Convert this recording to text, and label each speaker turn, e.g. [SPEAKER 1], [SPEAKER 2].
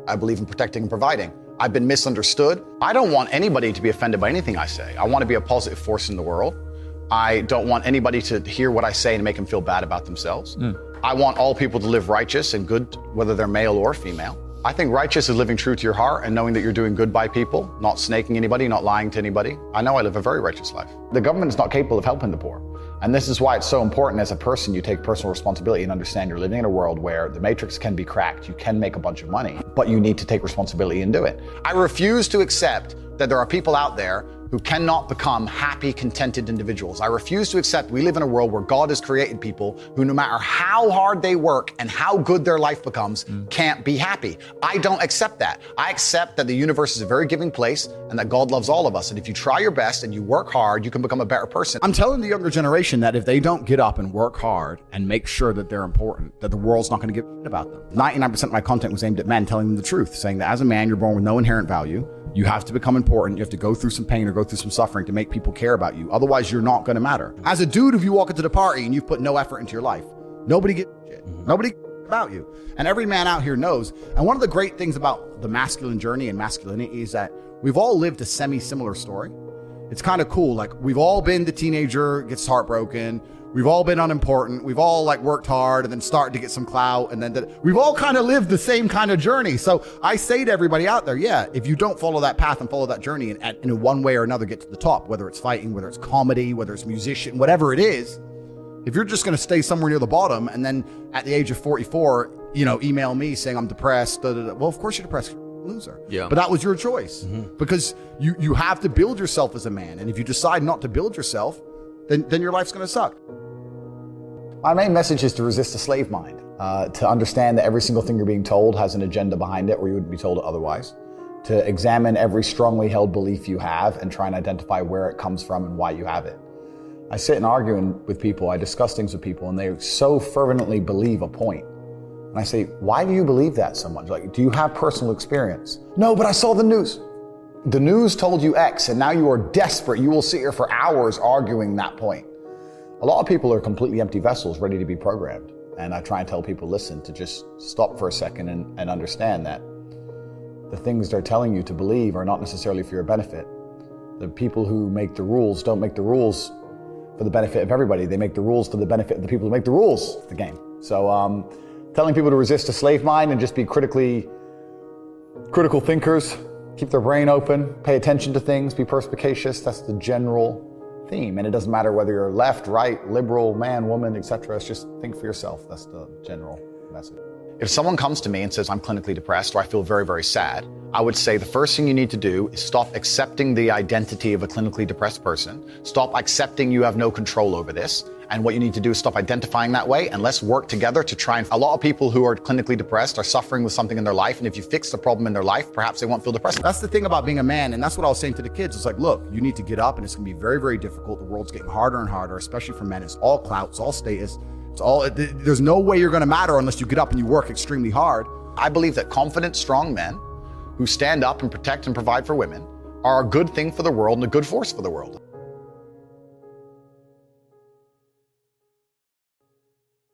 [SPEAKER 1] I believe in protecting and providing. I've been misunderstood. I don't want anybody to be offended by anything I say. I want to be a positive force in the world. I don't want anybody to hear what I say and make them feel bad about themselves. I want all people to live righteous and good, whether they're male or female. I think righteous is living true to your heart and knowing that you're doing good by people, not snaking anybody, not lying to anybody. I know I live a very righteous life. The government is not capable of helping the poor. And this is why it's so important as a person you take personal responsibility and understand you're living in a world where the matrix can be cracked, you can make a bunch of money, but you need to take responsibility and do it. I refuse to accept that there are people out there who cannot become happy, contented individuals. I refuse to accept we live in a world where God has created people who, no matter how hard they work and how good their life becomes, can't be happy. I don't accept that. I accept that the universe is a very giving place and that God loves all of us. And if you try your best and you work hard, you can become a better person.
[SPEAKER 2] I'm telling the younger generation that if they don't get up and work hard and make sure that they're important, that the world's not going to give a shit about them. 99% of my content was aimed at men, telling them the truth, saying that as a man, you're born with no inherent value. You have to become important. You have to go through some pain or go through some suffering to make people care about you. Otherwise, you're not going to matter. As a dude, if you walk into the party and you've put no effort into your life, nobody gives a shit. Nobody cares about you. And every man out here knows. And one of the great things about the masculine journey and masculinity is that we've all lived a semi-similar story. It's kind of cool. Like, we've all been the teenager, gets heartbroken. We've all been unimportant. We've all worked hard and then started to get some clout. And then we've all kind of lived the same kind of journey. So I say to everybody out there, yeah, if you don't follow that path and follow that journey and in one way or another get to the top, whether it's fighting, whether it's comedy, whether it's musician, whatever it is, if you're just going to stay somewhere near the bottom and then at the age of 44, email me saying I'm depressed, well, of course you're depressed. Loser. Yeah. But that was your choice because you have to build yourself as a man. And if you decide not to build yourself, then your life's going to suck.
[SPEAKER 1] My main message is to resist the slave mind, to understand that every single thing you're being told has an agenda behind it or you wouldn't be told it otherwise, to examine every strongly held belief you have and try and identify where it comes from and why you have it. I sit and argue with people, I discuss things with people, and they so fervently believe a point. And I say, why do you believe that so much? Like, do you have personal experience? No, but I saw the news. The news told you X, and now you are desperate. You will sit here for hours arguing that point. A lot of people are completely empty vessels ready to be programmed. And I try and tell people, listen, to just stop for a second and understand that the things they're telling you to believe are not necessarily for your benefit. The people who make the rules don't make the rules for the benefit of everybody. They make the rules for the benefit of the people who make the rules of the game. So telling people to resist a slave mind and just be critical thinkers, keep their brain open, pay attention to things, be perspicacious, that's the general theme. And it doesn't matter whether you're left, right, liberal, man, woman, etc. It's just think for yourself. That's the general message. If someone comes to me and says, I'm clinically depressed or I feel very, very sad, I would say the first thing you need to do is stop accepting the identity of a clinically depressed person. Stop accepting you have no control over this. And what you need to do is stop identifying that way and let's work together to try and... A lot of people who are clinically depressed are suffering with something in their life. And if you fix the problem in their life, perhaps they won't feel depressed.
[SPEAKER 2] That's the thing about being a man. And that's what I was saying to the kids. It's like, look, you need to get up and it's going to be very, very difficult. The world's getting harder and harder, especially for men. It's all clout, it's all status. There's no way you're going to matter unless you get up and you work extremely hard.
[SPEAKER 1] I believe that confident, strong men who stand up and protect and provide for women are a good thing for the world and a good force for the world.